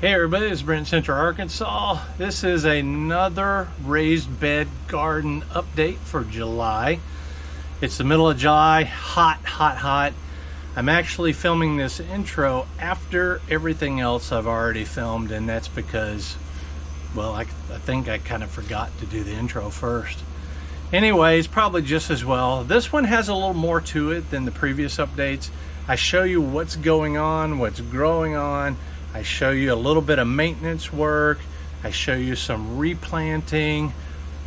Hey everybody, it's Brent, Central Arkansas. This is another raised bed garden update for July. It's the middle of July, hot. I'm actually filming this intro after everything else I've already filmed, and that's because, well, I think I kind of forgot to do the intro first. Anyways, probably just as well. This one has a little more to it than the previous updates. I show you what's going on, what's growing on. I show you a little bit of maintenance work. I show you some replanting,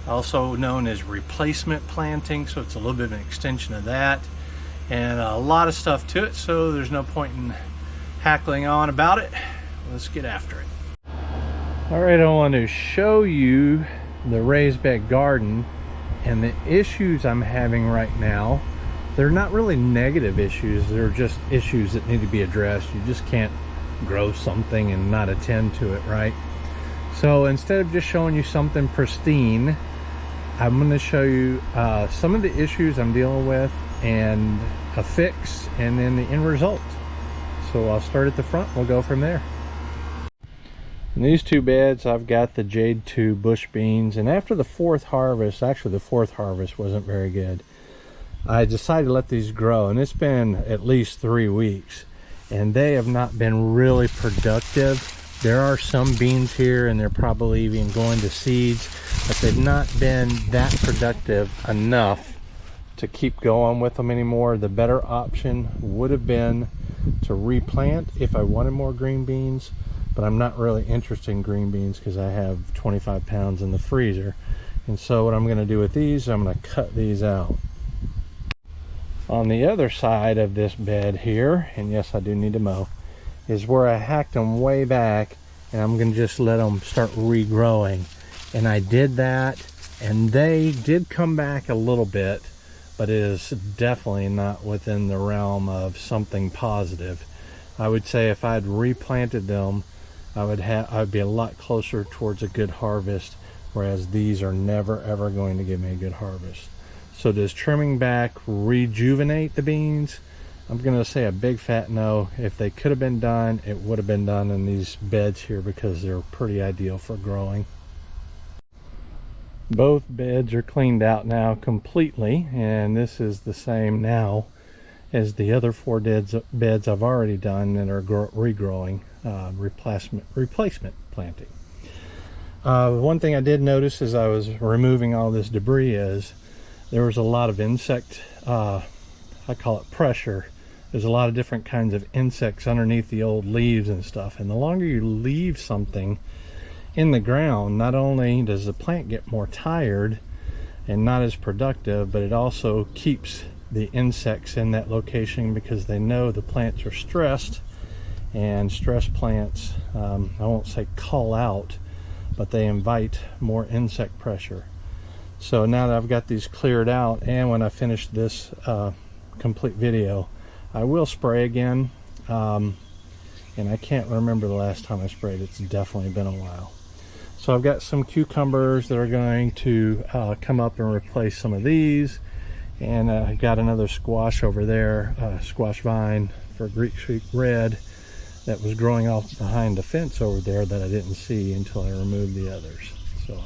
also known as replacement planting, so it's a little bit of an extension of that, and a lot of stuff to it, so there's no point in hackling on about it. Let's get after it. All right, I want to show you the raised bed garden and the issues I'm having right now. They're not really negative issues, they're just issues that need to be addressed. You just can't grow something and not attend to it, right? So instead of just showing you something pristine, I'm going to show you some of the issues I'm dealing with and a fix, and then the end result. So I'll start at the front, we'll go from there. In these two beds I've got the Jade 2 bush beans, and after the fourth harvest, actually the fourth harvest wasn't very good, I decided to let these grow, and it's been at least 3 weeks. And they have not been really productive. There are some beans here, and they're probably even going to seeds, but they've not been that productive enough to keep going with them anymore. The better option would have been to replant if I wanted more green beans, but I'm not really interested in green beans because I have 25 pounds in the freezer. And so what I'm going to do with these, I'm going to cut these out. On the other side of this bed here, and yes, I do need to mow, is where I hacked them way back, and I'm going to just let them start regrowing. And I did that, and they did come back a little bit, but it is definitely not within the realm of something positive. I would say if I'd replanted them, I'd be a lot closer towards a good harvest, whereas these are never ever going to give me a good harvest. So does trimming back rejuvenate the beans? I'm going to say a big fat no. If they could have been done, it would have been done in these beds here because they're pretty ideal for growing. Both beds are cleaned out now completely, and this is the same now as the other 4 beds I've already done that are regrowing, replacement planting. One thing I did notice as I was removing all this debris is there was a lot of insect, I call it pressure. There's a lot of different kinds of insects underneath the old leaves and stuff, and the longer you leave something in the ground, not only does the plant get more tired and not as productive, but it also keeps the insects in that location because they know the plants are stressed, and stressed plants, I won't say call out, but they invite more insect pressure. So now that I've got these cleared out, and when I finish this complete video, I will spray again, and I can't remember the last time I sprayed. It's definitely been a while. So I've got some cucumbers that are going to come up and replace some of these, and I've got another squash over there, squash vine for Greek Street Red, that was growing off behind the fence over there that I didn't see until I removed the others. So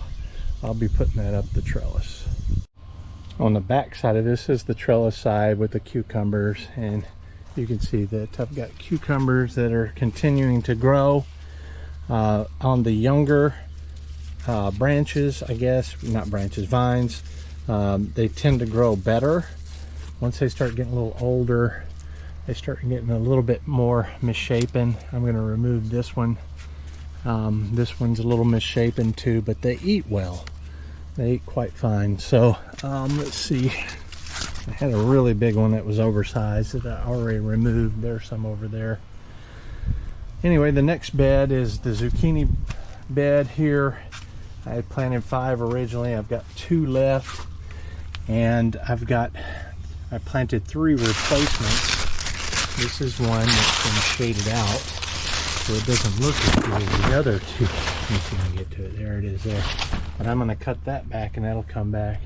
I'll be putting that up the trellis. On the back side of this is the trellis side with the cucumbers, and you can see that I've got cucumbers that are continuing to grow on the younger branches, I guess, not branches, vines. They tend to grow better. Once they start getting a little older, they start getting a little bit more misshapen. I'm going to remove this one. This one's a little misshapen too, but they eat well. They eat quite fine. So let's see, I had a really big one that was oversized that I already removed. There's some over there. Anyway, the next bed is the zucchini bed here. I had planted 5 originally. I've got 2 left, and I planted 3 replacements. This is one that's been shaded out, so it doesn't look as good as the other 2. Let me see if I can get to it. There it is there. But I'm going to cut that back, and that'll come back.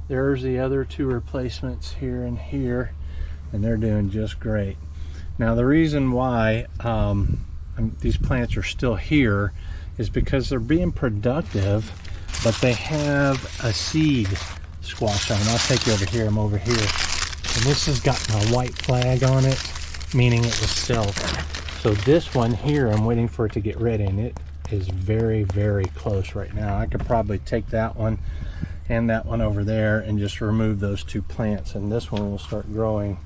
There's the other 2 replacements here and here, and they're doing just great. Now the reason why these plants are still here is because they're being productive, but they have a seed squash on them. I'll take you over here. I'm over here. And this has got a white flag on it, meaning it was self. So this one here, I'm waiting for it to get ready, and it is very, very close right now. I could probably take that one and that one over there and just remove those two plants, and this one will start growing.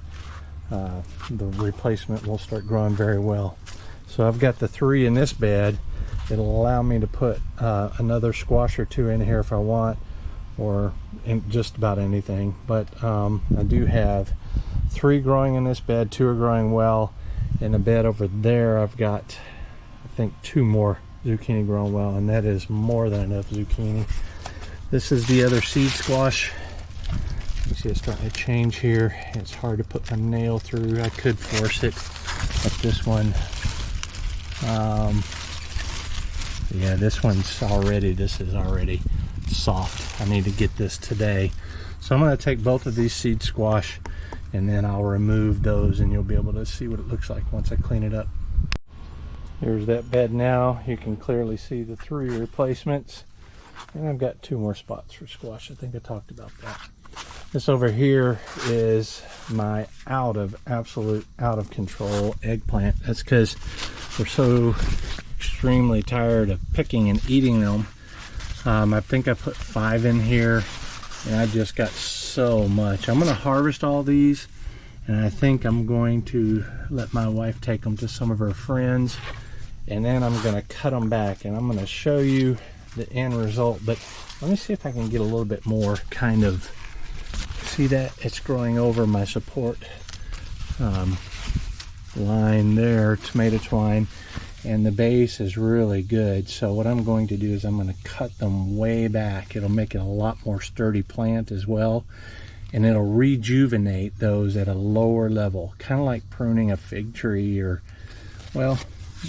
The replacement will start growing very well. So I've got the 3 in this bed. It'll allow me to put another squash or 2 in here if I want, or in just about anything. But I do have 3 growing in this bed. 2 are growing well. In the bed over there, I've got, I think, 2 more zucchini growing well, and that is more than enough zucchini. This is the other seed squash. You see it's starting to change here. It's hard to put my nail through. I could force it, but this one, yeah, this is already soft. I need to get this today. So I'm going to take both of these seed squash, and then I'll remove those, and you'll be able to see what it looks like once I clean it up. Here's that bed now. You can clearly see the 3 replacements, and I've got 2 more spots for squash. I think I talked about that. This over here is my absolute out of control eggplant. That's because we're so extremely tired of picking and eating them. I think I put 5 in here, and I just got so much. I'm going to harvest all these, and I think I'm going to let my wife take them to some of her friends, and then I'm going to cut them back, and I'm going to show you the end result. But let me see if I can get a little bit more kind of, see that it's growing over my support line there, tomato twine, and the base is really good. So what I'm going to do is I'm going to cut them way back. It'll make it a lot more sturdy plant as well, and it'll rejuvenate those at a lower level, kind of like pruning a fig tree or, well,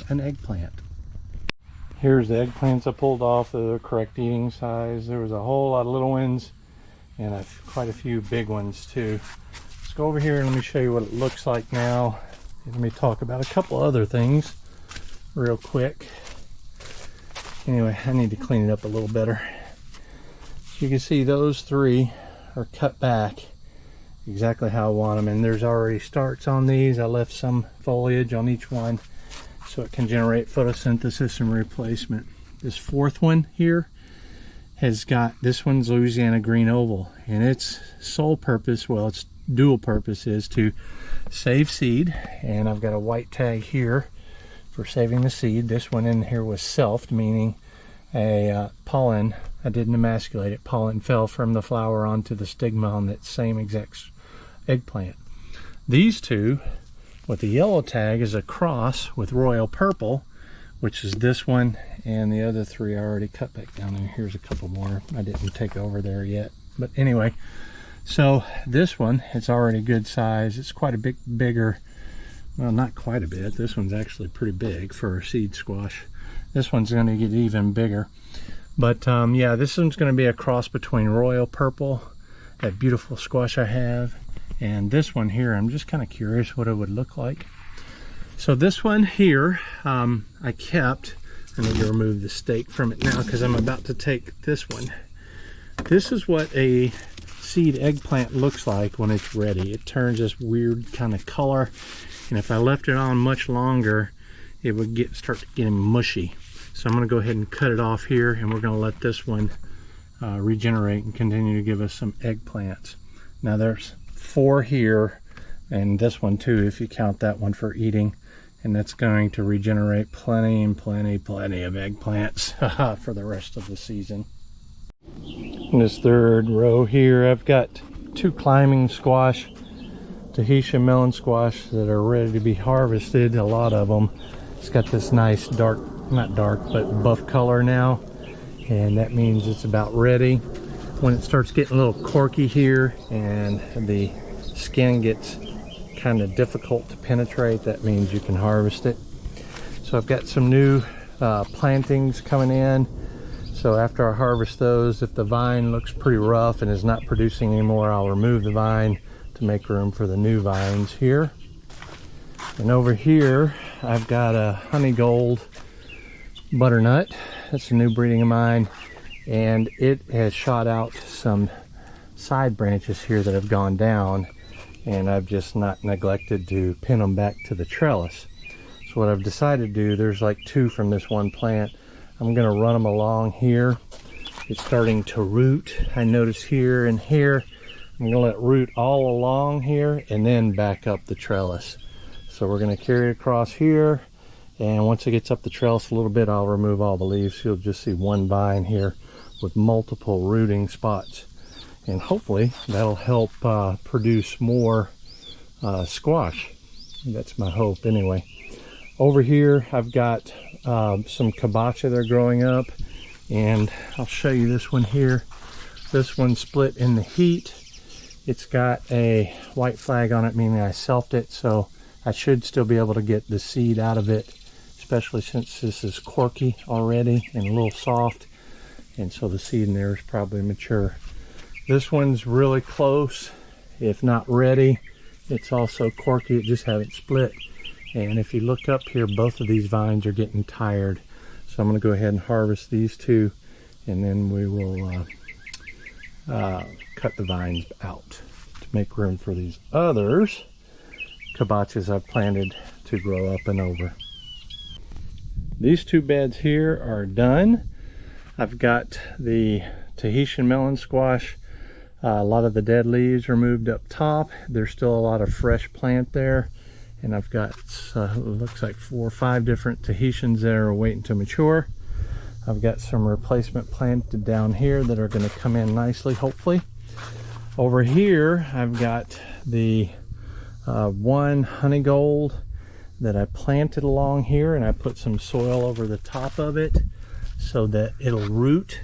an eggplant. Here's the eggplants I pulled off. They're the correct eating size. There was a whole lot of little ones and quite a few big ones too. Let's go over here and let me show you what it looks like now. Let me talk about a couple other things real quick. Anyway, I need to clean it up a little better. So you can see those 3 are cut back exactly how I want them, and there's already starts on these. I left some foliage on each one so it can generate photosynthesis and replacement. This 4th one here has got, this one's Louisiana green oval, and its sole purpose, well, its dual purpose is to save seed, and I've got a white tag here for saving the seed. This one in here was selfed, meaning a pollen, I didn't emasculate it, pollen fell from the flower onto the stigma on that same exact eggplant. These 2 with the yellow tag is a cross with royal purple, which is this one, and the other 3 I already cut back down there. Here's a couple more I didn't take over there yet, but anyway, so this one, it's already good size. It's quite a bit bigger. Well, not quite a bit. This one's actually pretty big for a seed squash. This one's going to get even bigger. But yeah, this one's going to be a cross between royal purple, that beautiful squash I have, and this one here. I'm just kind of curious what it would look like. So this one here, I kept. I need to remove the stake from it now because I'm about to take this one. This is what a seed eggplant looks like when it's ready. It turns this weird kind of color, and if I left it on much longer, it would start getting mushy. So I'm going to go ahead and cut it off here, and we're going to let this one regenerate and continue to give us some eggplants. Now there's 4 here, and this one too, if you count that one for eating, and that's going to regenerate plenty and plenty of eggplants for the rest of the season. In this 3rd row here, I've got 2 climbing squash, Tahitian melon squash, that are ready to be harvested. A lot of them. It's got this nice dark, not dark, but buff color now, and that means it's about ready. When it starts getting a little corky here and the skin gets kind of difficult to penetrate, that means you can harvest it. So I've got some new plantings coming in. So after I harvest those, if the vine looks pretty rough and is not producing anymore, I'll remove the vine to make room for the new vines here. And over here, I've got a honey gold butternut. That's a new breeding of mine, and it has shot out some side branches here that have gone down, and I've just not neglected to pin them back to the trellis. So what I've decided to do, there's like 2 from this one plant. I'm going to run them along here. It's starting to root. I notice here and here. I'm going to let root all along here and then back up the trellis. So we're going to carry it across here, and once it gets up the trellis a little bit, I'll remove all the leaves. You'll just see one vine here with multiple rooting spots, and hopefully that'll help produce more squash. That's my hope anyway. Over here I've got some kabocha that are growing up, and I'll show you this one here. This one split in the heat. It's got a white flag on it, meaning I selfed it, so I should still be able to get the seed out of it, especially since this is corky already and a little soft, and so the seed in there is probably mature. This one's really close, if not ready. It's also corky, it just haven't split. And if you look up here, both of these vines are getting tired. So I'm going to go ahead and harvest these 2, and then we will cut the vines out to make room for these others kabochas I've planted to grow up and over. These 2 beds here are done. I've got the Tahitian melon squash. A lot of the dead leaves are moved up top. There's still a lot of fresh plant there. And I've got, looks like 4 or 5 different Tahitians that are waiting to mature. I've got some replacement planted down here that are going to come in nicely, hopefully. Over here, I've got the one honey gold that I planted along here, and I put some soil over the top of it so that it'll root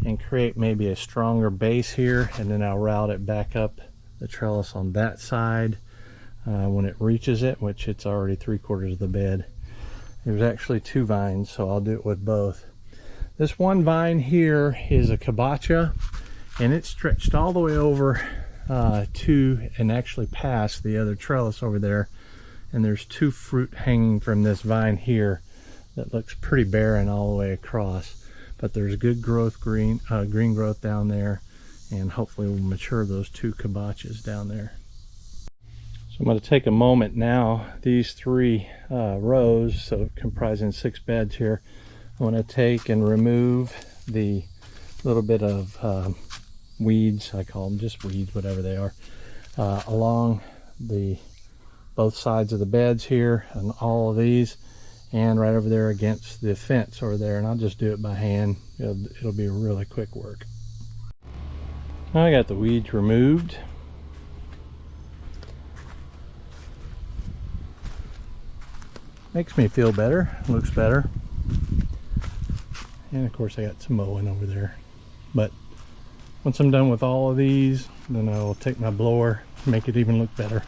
and create maybe a stronger base here, and then I'll route it back up the trellis on that side. When it reaches it, which it's already 3/4 of the bed. There's actually 2 vines, so I'll do it with both. This one vine here is a kabocha, and it's stretched all the way over to and actually past the other trellis over there, and there's 2 fruit hanging from this vine here that looks pretty barren all the way across, but there's good growth, green growth down there, and hopefully we'll mature those 2 kabochas down there. So I'm going to take a moment now, these 3 rows, so comprising 6 beds here, I want to take and remove the little bit of weeds, I call them just weeds, whatever they are, along both sides of the beds here, and all of these, and right over there against the fence over there, and I'll just do it by hand. It'll be really quick work. I got the weeds removed. Makes me feel better, looks better. And of course I got some mowing over there. But once I'm done with all of these, then I'll take my blower, make it even look better.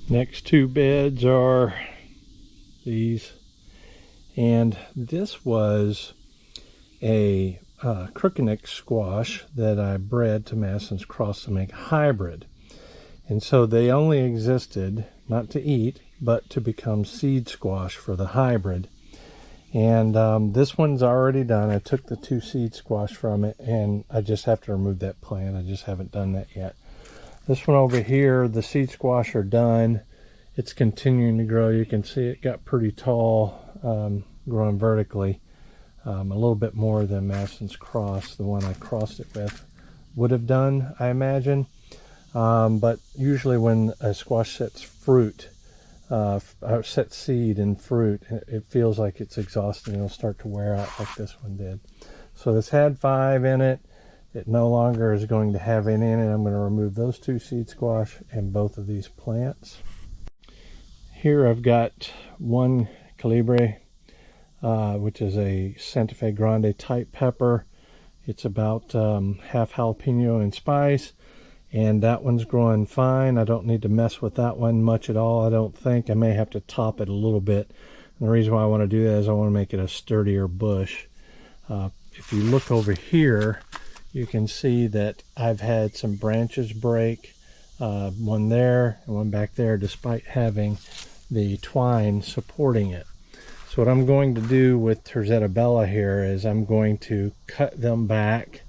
Next 2 beds are these. And this was a crooked-neck squash that I bred to Madison's Cross to make a hybrid. And so they only existed not to eat, but to become seed squash for the hybrid. And this one's already done. I took the 2 seed squash from it, and I just have to remove that plant. I just haven't done that yet. This one over here, the seed squash are done. It's continuing to grow. You can see it got pretty tall, growing vertically. A little bit more than Madison's Cross, the one I crossed it with, would have done, I imagine. But usually when a squash sets fruit, sets seed and fruit, it feels like it's exhausting. It'll start to wear out like this one did. So this had 5 in it. It no longer is going to have any in it. I'm going to remove those 2 seed squash and both of these plants. Here I've got one calibre, which is a Santa Fe Grande type pepper. It's about half jalapeno and spice. And that one's growing fine. I don't need to mess with that one much at all, I don't think. I may have to top it a little bit. And the reason why I want to do that is I want to make it a sturdier bush. If you look over here, you can see that I've had some branches break one there and one back there, despite having the twine supporting it. So what I'm going to do with Terzetta Bella here is I'm going to cut them back.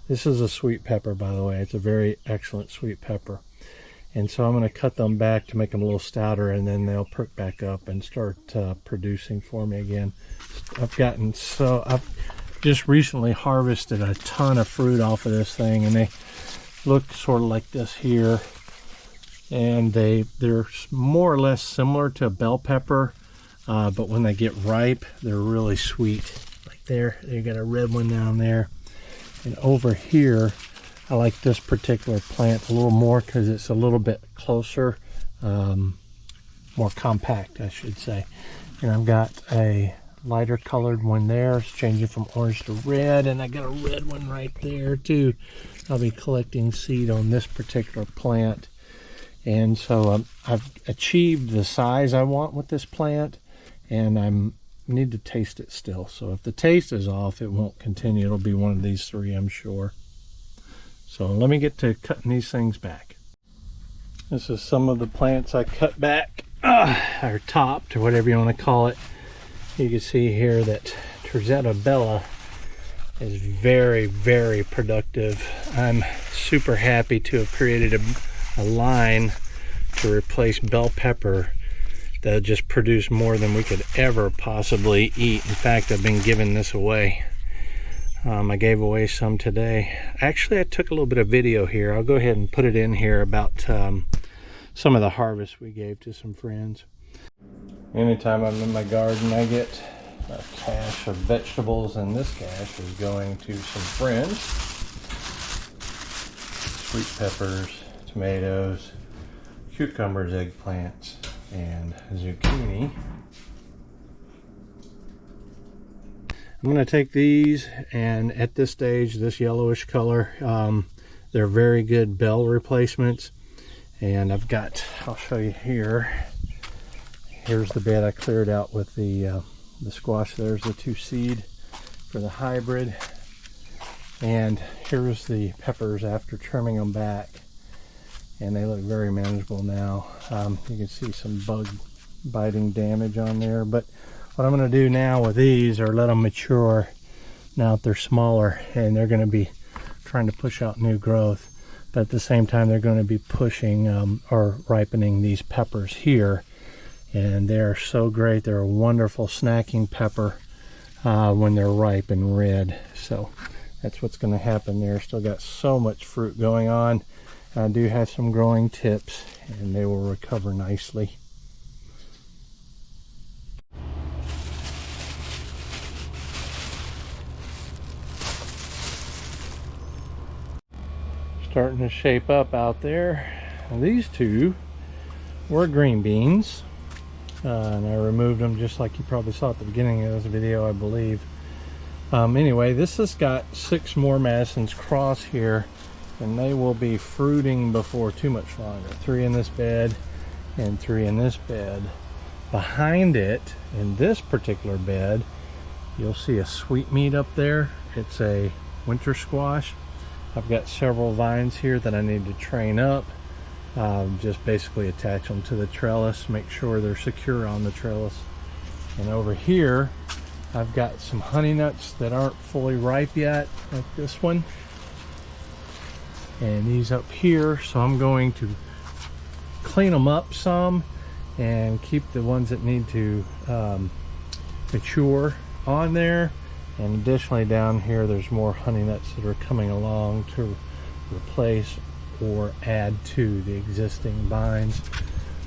This is a sweet pepper, by the way. It's a very excellent sweet pepper. And so I'm going to cut them back to make them a little stouter, and then they'll perk back up and start producing for me again. I've just recently harvested a ton of fruit off of this thing, and they look sort of like this here. And they're more or less similar to a bell pepper, but when they get ripe, they're really sweet. Like there, you got a red one down there. And over here, I like this particular plant a little more because it's a little bit closer, more compact, I should say. And I've got a lighter colored one there. It's changing from orange to red, and I got a red one right there too. I'll be collecting seed on this particular plant. And so I've achieved the size I want with this plant, and I need to taste it still. So if the taste is off, it won't continue. It'll be one of these three, I'm sure. So let me get to cutting these things back. This is some of the plants I cut back, or topped, or whatever you want to call it. You can see here that Terzetta Bella is very, very productive. I'm super happy to have created a line to replace bell pepper that just produced more than we could ever possibly eat. In fact, I've been giving this away. I gave away some today. Actually, I took a little bit of video here. I'll go ahead and put it in here about some of the harvest we gave to some friends. Anytime I'm in my garden, I get a cache of vegetables, and this cache is going to some friends. Sweet peppers, tomatoes, cucumbers, eggplants, and zucchini. I'm going to take these, and at this stage, this yellowish color, they're very good bell replacements. And I've got, I'll show you here. Here's the bed I cleared out with the squash. There's the 2 seed for the hybrid. And here's the peppers after trimming them back. And they look very manageable now. You can see some bug biting damage on there. But what I'm going to do now with these are let them mature now that they're smaller, and they're going to be trying to push out new growth. But at the same time, they're going to be pushing or ripening these peppers here. And they're so great. They're a wonderful snacking pepper when they're ripe and red. So that's what's going to happen there. Still got so much fruit going on. I do have some growing tips, and they will recover nicely. Starting to shape up out there. And these two were green beans, and I removed them just like you probably saw at the beginning of this video, I believe. Anyway, this has got 6 more Madison's Cross here, and they will be fruiting before too much longer. 3 in this bed and 3 in this bed. Behind it, in this particular bed, you'll see a sweetmeat up there. It's a winter squash. I've got several vines here that I need to train up. Just basically attach them to the trellis, make sure they're secure on the trellis. And over here, I've got some honey nuts that aren't fully ripe yet, like this one. And these up here, so I'm going to clean them up some and keep the ones that need to mature on there. And additionally down here, there's more honey nuts that are coming along to replace or add to the existing vines.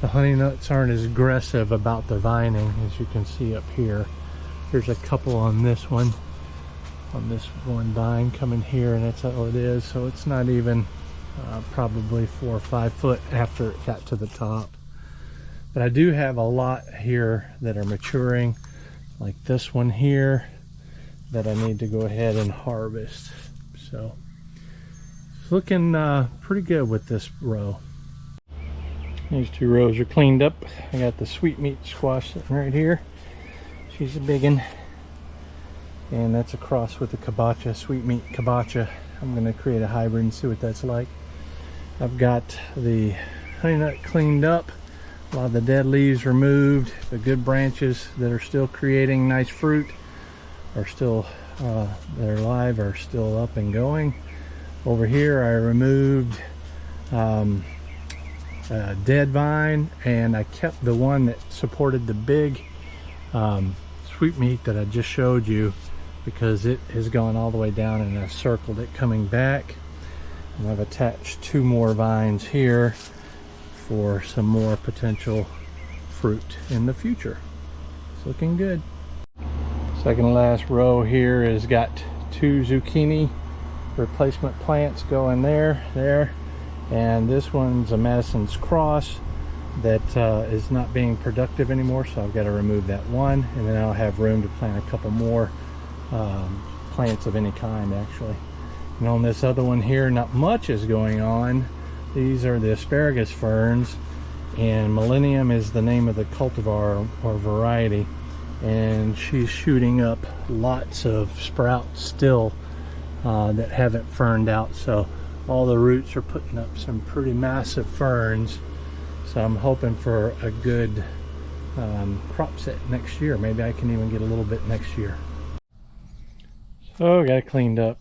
The honey nuts aren't as aggressive about the vining as you can see up here. There's a couple on this one vine coming here, and that's all it is. So it's not even probably 4 or 5 foot after it got to the top. But I do have a lot here that are maturing, like this one here, that I need to go ahead and harvest. So it's looking pretty good with this row. These 2 rows are cleaned up. I got the sweetmeat squash sitting right here. She's a big one. And that's a cross with the kabocha, sweetmeat kabocha. I'm going to create a hybrid and see what that's like. I've got the honey nut cleaned up, a lot of the dead leaves removed. The good branches that are still creating nice fruit are still, they're alive, are still up and going. Over here I removed a dead vine, and I kept the one that supported the big sweetmeat that I just showed you, because it has gone all the way down, and I've circled it coming back. And I've attached 2 more vines here for some more potential fruit in the future. It's looking good. Second to last row here has got 2 zucchini replacement plants going there, and this one's a Madison's Cross that is not being productive anymore, so I've got to remove that one, and then I'll have room to plant a couple more plants of any kind, actually. And on this other one here, not much is going on. These are the asparagus ferns, and Millennium is the name of the cultivar or variety, and she's shooting up lots of sprouts still that haven't ferned out, so all the roots are putting up some pretty massive ferns. So I'm hoping for a good crop set next year. Maybe I can even get a little bit next year. So I got it cleaned up,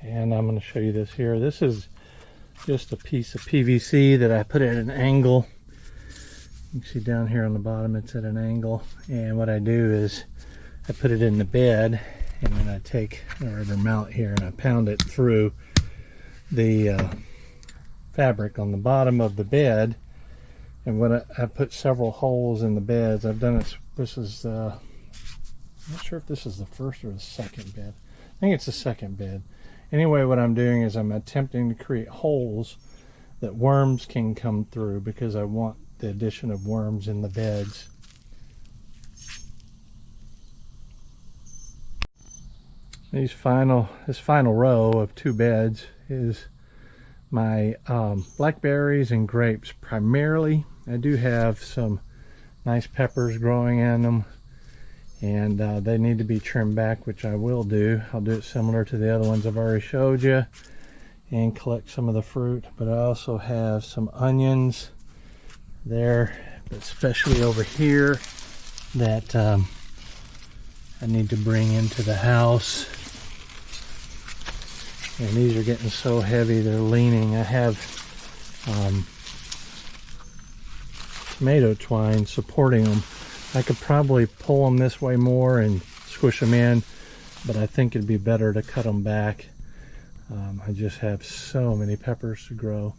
and I'm going to show you this here. This is just a piece of PVC that I put at an angle. You can see down here on the bottom it's at an angle, and what I do is I put it in the bed, and then I take a rubber mallet here and I pound it through the fabric on the bottom of the bed. And when I put several holes in the beds, I've done it. This is I'm not sure if this is the first or the second bed. I think it's the second bed. Anyway, what I'm doing is I'm attempting to create holes that worms can come through, because I want the addition of worms in the beds. This final row of 2 beds is my blackberries and grapes primarily. I do have some nice peppers growing in them, and they need to be trimmed back, which I will do. I'll do it similar to the other ones I've already showed you, and collect some of the fruit. But I also have some onions there, especially over here, that I need to bring into the house. And these are getting so heavy they're leaning. I have tomato twine supporting them. I could probably pull them this way more and squish them in, but I think it'd be better to cut them back. I just have so many peppers to grow.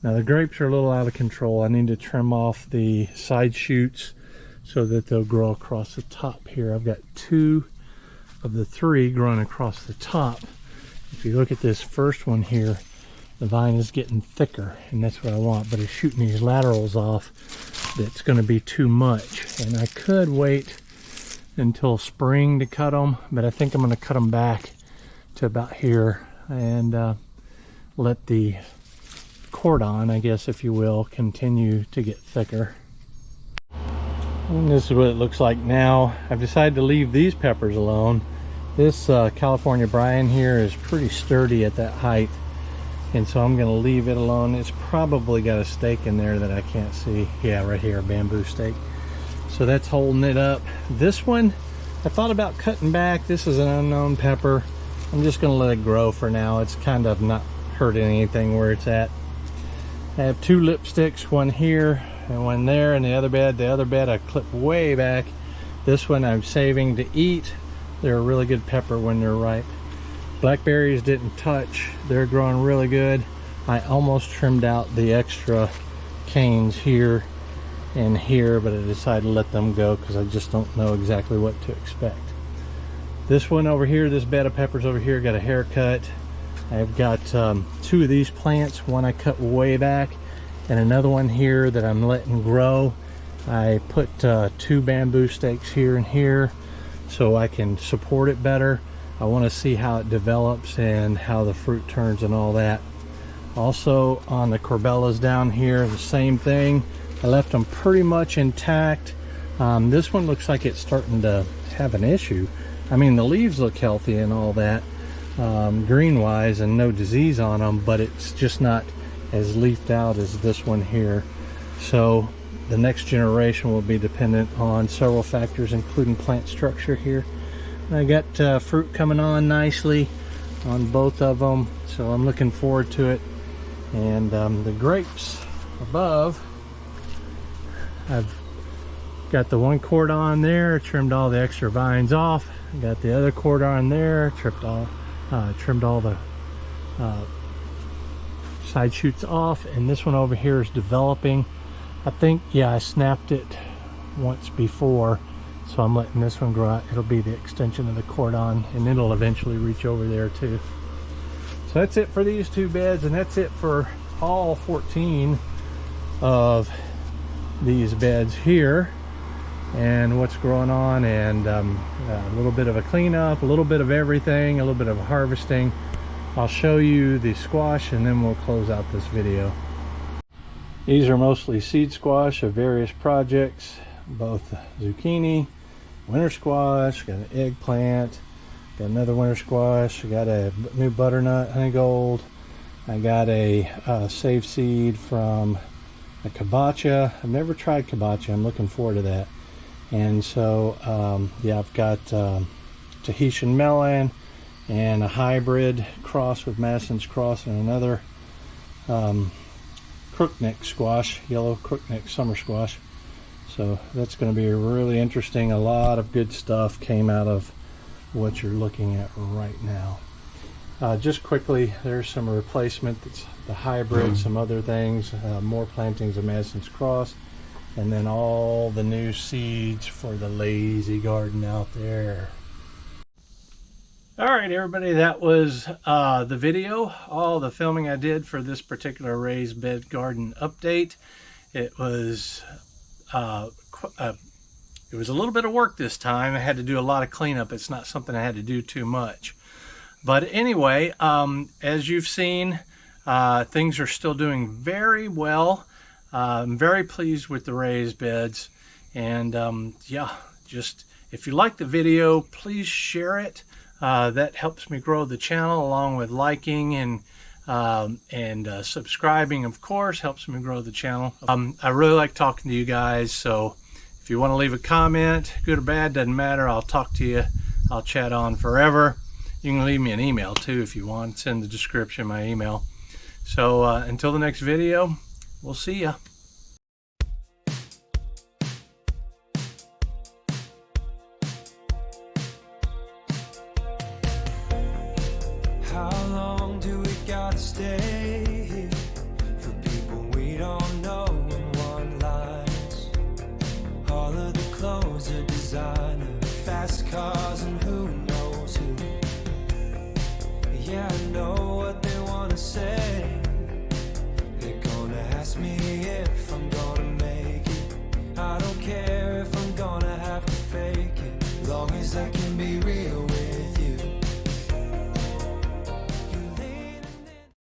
Now the grapes are a little out of control. I need to trim off the side shoots so that they'll grow across the top here. I've got 2 of the 3 growing across the top. If you look at this first one here, the vine is getting thicker, and that's what I want, but it's shooting these laterals off. That's going to be too much, and I could wait until spring to cut them, but I think I'm going to cut them back to about here and let the cordon, I guess if you will, continue to get thicker. And this is what it looks like now. I've decided to leave these peppers alone. This California Brian here is pretty sturdy at that height, and so I'm going to leave it alone. It's probably got a stake in there that I can't see. Yeah, right here, a bamboo stake. So that's holding it up. This one, I thought about cutting back. This is an unknown pepper. I'm just going to let it grow for now. It's kind of not hurting anything where it's at. I have 2 lipsticks, one here and one there, and the other bed I clip way back. This one I'm saving to eat. They're a really good pepper when they're ripe. Blackberries didn't touch. They're growing really good. I almost trimmed out the extra canes here and here, but I decided to let them go because I just don't know exactly what to expect. This one over here, this bed of peppers over here, got a haircut. I've got 2 of these plants. One I cut way back, and another one here that I'm letting grow. I put 2 bamboo stakes here and here so I can support it better. I want to see how it develops and how the fruit turns and all that. Also on the corbellas down here, the same thing. I left them pretty much intact. This one looks like it's starting to have an issue. I mean, the leaves look healthy and all that, green wise, and no disease on them, but it's just not as leafed out as this one here. So the next generation will be dependent on several factors, including plant structure here. I got fruit coming on nicely on both of them, so I'm looking forward to it. And the grapes above, I've got the one cord on there, trimmed all the extra vines off. I got the other cord on there, trimmed all the side shoots off, and this one over here is developing. I think, yeah, I snapped it once before, so I'm letting this one grow out. It'll be the extension of the cordon, and it'll eventually reach over there too. So that's it for these two beds, and that's it for all 14 of these beds here, and what's growing on, and a little bit of a cleanup, a little bit of everything, a little bit of harvesting. I'll show you the squash and then we'll close out this video. These are mostly seed squash of various projects, both zucchini, winter squash, got an eggplant, got another winter squash, I got a new butternut honey gold, I got a saved seed from a kabocha. I've never tried kabocha, I'm looking forward to that. And so yeah, I've got Tahitian melon and a hybrid cross with Madison's cross, and another crookneck squash, yellow crookneck summer squash. So that's going to be really interesting. A lot of good stuff came out of what you're looking at right now. Just quickly, there's some replacement. That's the hybrid, some other things, more plantings of Madison's cross, and then all the new seeds for the lazy garden out there. All right, everybody, that was the video, all the filming I did for this particular raised bed garden update. It was a little bit of work this time. I had to do a lot of cleanup. It's not something I had to do too much. But anyway, as you've seen, things are still doing very well. I'm very pleased with the raised beds. And yeah, just if you like the video, please share it. That helps me grow the channel, along with liking and subscribing, of course, helps me grow the channel. I really like talking to you guys, so if you want to leave a comment, good or bad, doesn't matter, I'll talk to you. I'll chat on forever. You can leave me an email too if you want. It's in the description, my email. So until the next video, we'll see ya. How long do we gotta stay here for people we don't know in one lines? All of the clothes are designer, fast cars and